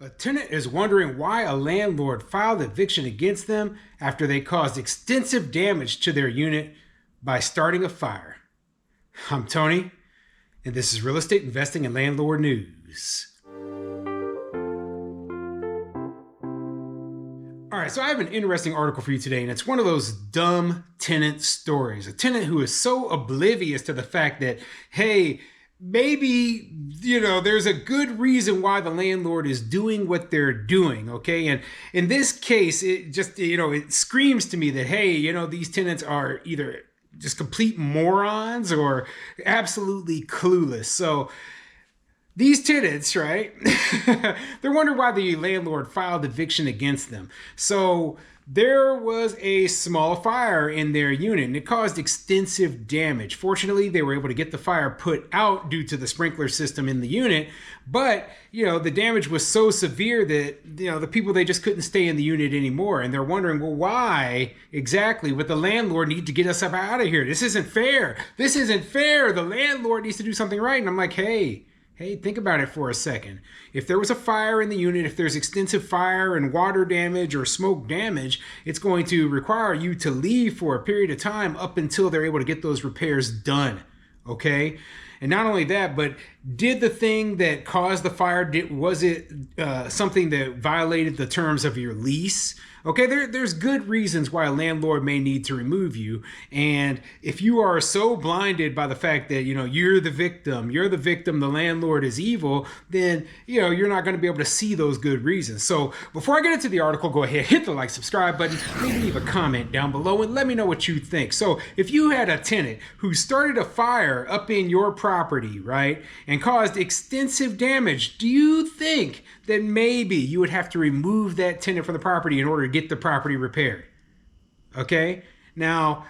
A tenant is wondering why a landlord filed eviction against them after they caused extensive damage to their unit by starting a fire. I'm Tony, and this is Real Estate Investing and Landlord News. All right, so I have an interesting article for you today, and it's one of those dumb tenant stories. A tenant who is so oblivious to the fact that, hey, maybe, there's a good reason why the landlord is doing what they're doing, okay? And in this case, it just, it screams to me that, hey, these tenants are either just complete morons or absolutely clueless. So these tenants, right, they're wondering why the landlord filed eviction against them. So there was a small fire in their unit and it caused extensive damage. Fortunately, they were able to get the fire put out due to the sprinkler system in the unit. But, the damage was so severe that, the people, they just couldn't stay in the unit anymore. And they're wondering, well, why exactly would the landlord need to get us up out of here? This isn't fair. This isn't fair. The landlord needs to do something right. And I'm like, hey, think about it for a second. If there was a fire in the unit, if there's extensive fire and water damage or smoke damage, it's going to require you to leave for a period of time up until they're able to get those repairs done, okay? And not only that, but did the thing that caused the fire, was it something that violated the terms of your lease? Okay, there's good reasons why a landlord may need to remove you. And if you are so blinded by the fact that, you're the victim, the landlord is evil, then, you're not going to be able to see those good reasons. So before I get into the article, go ahead, hit the like, subscribe button, maybe leave a comment down below and let me know what you think. So if you had a tenant who started a fire up in your property, right, and caused extensive damage, do you think that maybe you would have to remove that tenant from the property in order to get the property repaired? Okay? Now,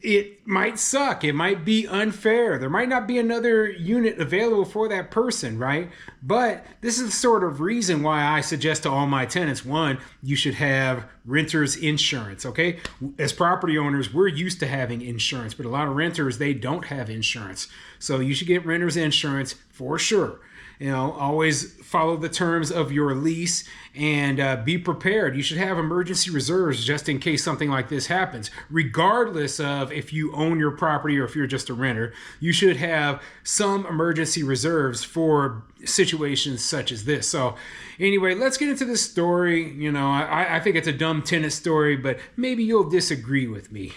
it might suck. It might be unfair. There might not be another unit available for that person, right? But this is the sort of reason why I suggest to all my tenants, one, you should have renter's insurance, okay? As property owners, we're used to having insurance, but a lot of renters, they don't have insurance. So you should get renter's insurance for sure. Always follow the terms of your lease and be prepared. You should have emergency reserves just in case something like this happens. Regardless of if you own your property or if you're just a renter, you should have some emergency reserves for situations such as this. So anyway, let's get into this story. I think it's a dumb tenant story, but maybe you'll disagree with me.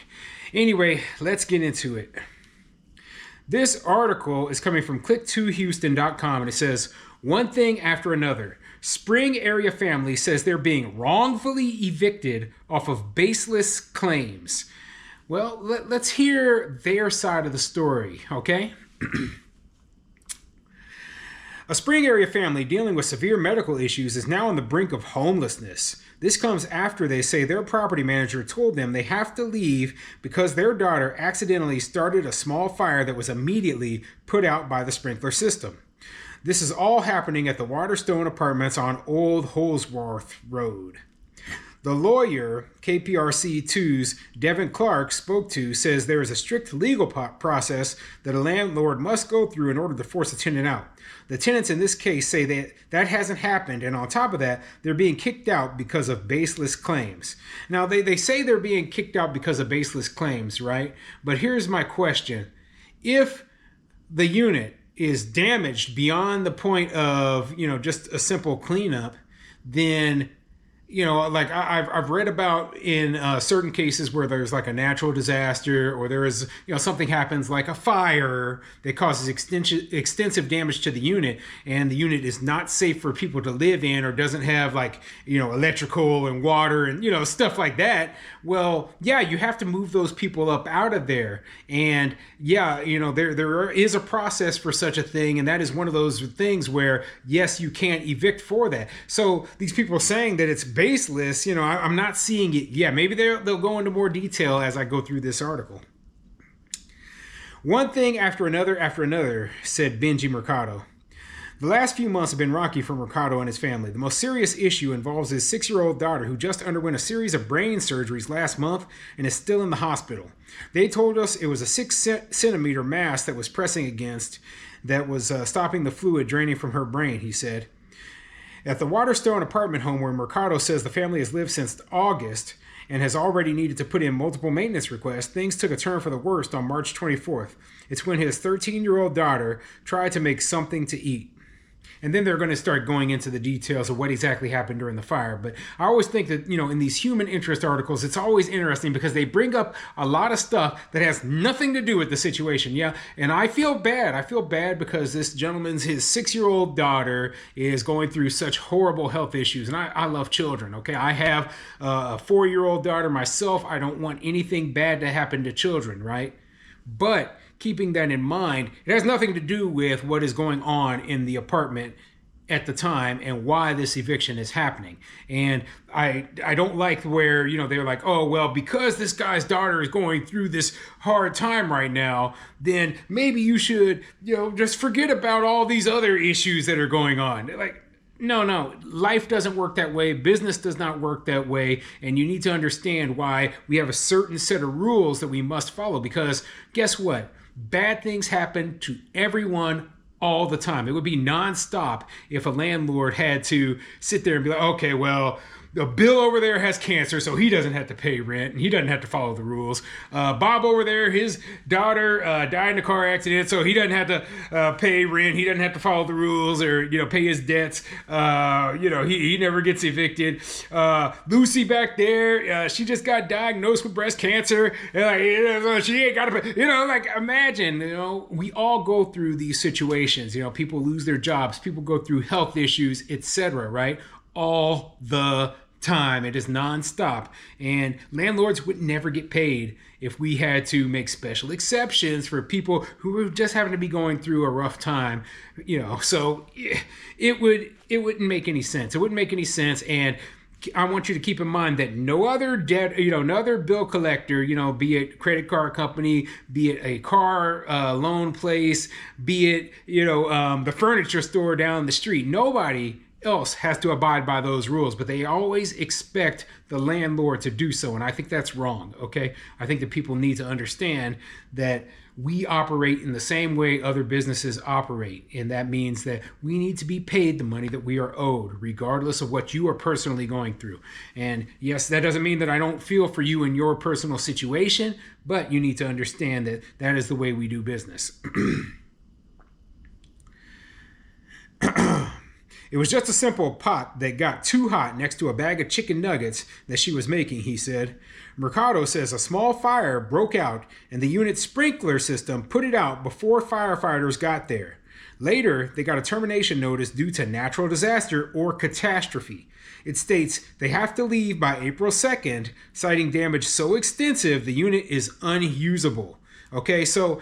Anyway, let's get into it. This article is coming from click2houston.com and it says, one thing after another. Spring area family says they're being wrongfully evicted off of baseless claims. Well, let's hear their side of the story, okay? A Spring area family dealing with severe medical issues is now on the brink of homelessness. This comes after they say their property manager told them they have to leave because their daughter accidentally started a small fire that was immediately put out by the sprinkler system. This is all happening at the Waterstone Apartments on Old Holsworth Road. The lawyer KPRC2's Devin Clark spoke to says there is a strict legal process that a landlord must go through in order to force a tenant out. The tenants in this case say that hasn't happened, and on top of that, they're being kicked out because of baseless claims. Now, they say they're being kicked out because of baseless claims, right? But here's my question. If the unit is damaged beyond the point of, just a simple cleanup, then like I've read about in certain cases where there's like a natural disaster or there is, something happens like a fire that causes extensive damage to the unit and the unit is not safe for people to live in or doesn't have like, electrical and water and, stuff like that. Well, yeah, you have to move those people up out of there. And yeah, there is a process for such a thing. And that is one of those things where, yes, you can't evict for that. So these people are saying that it's baseless, I'm not seeing it. Yeah, maybe they'll go into more detail as I go through this article. One thing after another, said Benji Mercado. The last few months have been rocky for Mercado and his family. The most serious issue involves his 6-year-old daughter who just underwent a series of brain surgeries last month and is still in the hospital. They told us it was a 6-centimeter mass that was pressing against that was stopping the fluid draining from her brain, he said. At the Waterstone apartment home where Mercado says the family has lived since August and has already needed to put in multiple maintenance requests, things took a turn for the worst on March 24th. It's when his 13-year-old daughter tried to make something to eat. And then they're going to start going into the details of what exactly happened during the fire. But I always think that, in these human interest articles, it's always interesting because they bring up a lot of stuff that has nothing to do with the situation. Yeah. And I feel bad. I feel bad because this gentleman's, his 6-year-old daughter is going through such horrible health issues. And I love children. Okay. I have a 4-year-old daughter myself. I don't want anything bad to happen to children. Right. But keeping that in mind, it has nothing to do with what is going on in the apartment at the time and why this eviction is happening. And I don't like where, they're like, oh, well, because this guy's daughter is going through this hard time right now, then maybe you should, just forget about all these other issues that are going on. Like, no, life doesn't work that way. Business does not work that way. And you need to understand why we have a certain set of rules that we must follow, because guess what? Bad things happen to everyone all the time. It would be nonstop if a landlord had to sit there and be like, okay, well, Bill over there has cancer, so he doesn't have to pay rent and he doesn't have to follow the rules. Bob over there, his daughter died in a car accident, so he doesn't have to pay rent. He doesn't have to follow the rules or pay his debts. He never gets evicted. Lucy back there, she just got diagnosed with breast cancer. She ain't got to pay. Imagine, we all go through these situations. People lose their jobs. People go through health issues, etc. Right? All the time. It is nonstop. And landlords would never get paid if we had to make special exceptions for people who were just having to be going through a rough time. So it wouldn't make any sense. It wouldn't make any sense. And I want you to keep in mind that no other debt, no other bill collector, be it credit card company, be it a car loan place, be it, the furniture store down the street, nobody else has to abide by those rules, but they always expect the landlord to do so. And I think that's wrong. Okay. I think that people need to understand that we operate in the same way other businesses operate. And that means that we need to be paid the money that we are owed, regardless of what you are personally going through. And yes, that doesn't mean that I don't feel for you in your personal situation, but you need to understand that that is the way we do business. It was just a simple pot that got too hot next to a bag of chicken nuggets that she was making, he said. Mercado says a small fire broke out and the unit's sprinkler system put it out before firefighters got there. Later, they got a termination notice due to natural disaster or catastrophe. It states they have to leave by April 2nd, citing damage so extensive the unit is unusable. Okay, so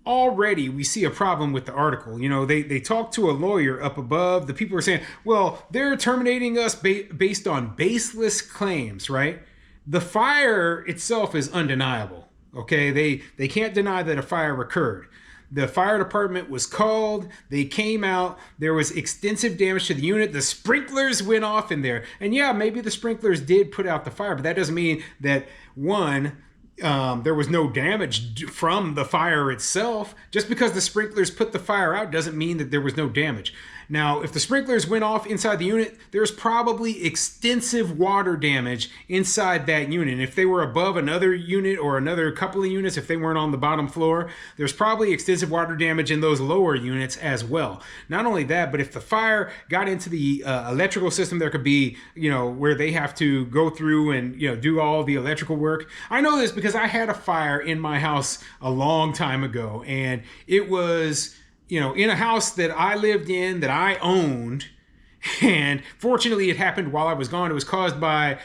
already we see a problem with the article. They talk to a lawyer up above. The people are saying, well, they're terminating us based on baseless claims, right? The fire itself is undeniable. Okay, they can't deny that a fire occurred. The fire department was called. They came out. There was extensive damage to the unit. The sprinklers went off in there. And yeah, maybe the sprinklers did put out the fire, but that doesn't mean that, one, there was no damage from the fire itself. Just because the sprinklers put the fire out doesn't mean that there was no damage. Now, if the sprinklers went off inside the unit, there's probably extensive water damage inside that unit. And if they were above another unit or another couple of units, if they weren't on the bottom floor, there's probably extensive water damage in those lower units as well. Not only that, but if the fire got into the electrical system, there could be, where they have to go through and, do all the electrical work. I know this because I had a fire in my house a long time ago, and it was, in a house that I lived in, that I owned. And fortunately, it happened while I was gone. It was caused by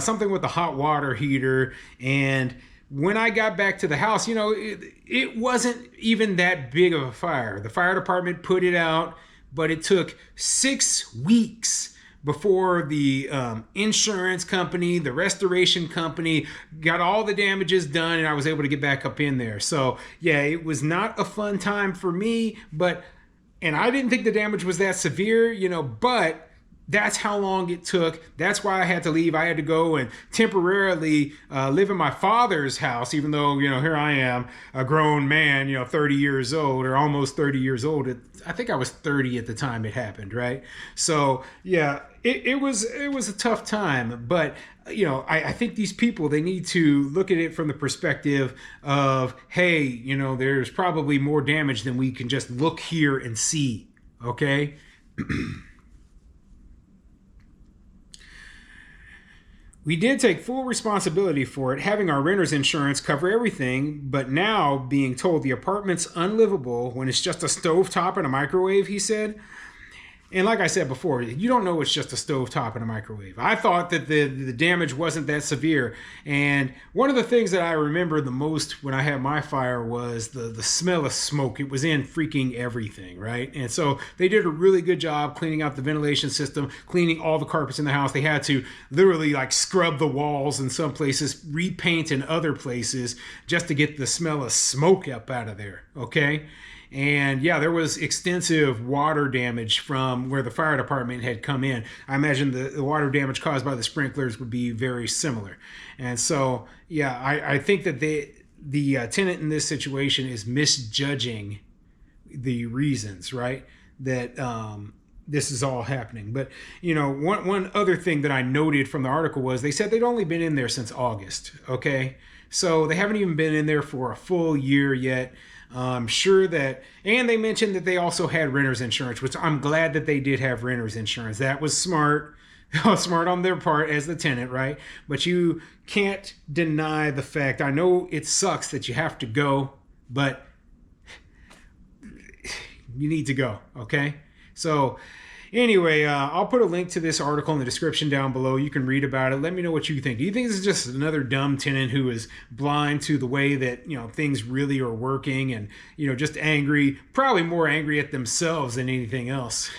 something with the hot water heater. And when I got back to the house, it wasn't even that big of a fire. The fire department put it out, but it took 6 weeks before the insurance company, the restoration company, got all the damages done, and I was able to get back up in there. So yeah, it was not a fun time for me, and I didn't think the damage was that severe, but That's how long it took. That's why I had to leave. I had to go and temporarily live in my father's house, even though, here I am, a grown man, 30 years old or almost 30 years old. I think I was 30 at the time it happened, right? So, yeah, it was a tough time. But, I think these people, they need to look at it from the perspective of, hey, there's probably more damage than we can just look here and see, okay? We did take full responsibility for it, having our renter's insurance cover everything, but now being told the apartment's unlivable when it's just a stovetop and a microwave, he said. And like I said before, you don't know it's just a stovetop and a microwave. I thought that the damage wasn't that severe. And one of the things that I remember the most when I had my fire was the smell of smoke. It was in freaking everything, right? And so they did a really good job cleaning out the ventilation system, cleaning all the carpets in the house. They had to literally like scrub the walls in some places, repaint in other places just to get the smell of smoke up out of there, okay? And yeah, there was extensive water damage from where the fire department had come in. I imagine the water damage caused by the sprinklers would be very similar. And so, yeah, I think that the tenant in this situation is misjudging the reasons, right? That this is all happening. But, one other thing that I noted from the article was they said they'd only been in there since August, okay? So they haven't even been in there for a full year yet. I'm sure that, and they mentioned that they also had renter's insurance, which I'm glad that they did have renter's insurance. That was smart, smart on their part as the tenant, right? But you can't deny the fact. I know it sucks that you have to go, but you need to go, okay? So anyway, I'll put a link to this article in the description down below. You can read about it. Let me know what you think. Do you think this is just another dumb tenant who is blind to the way that, things really are working and, just angry, probably more angry at themselves than anything else?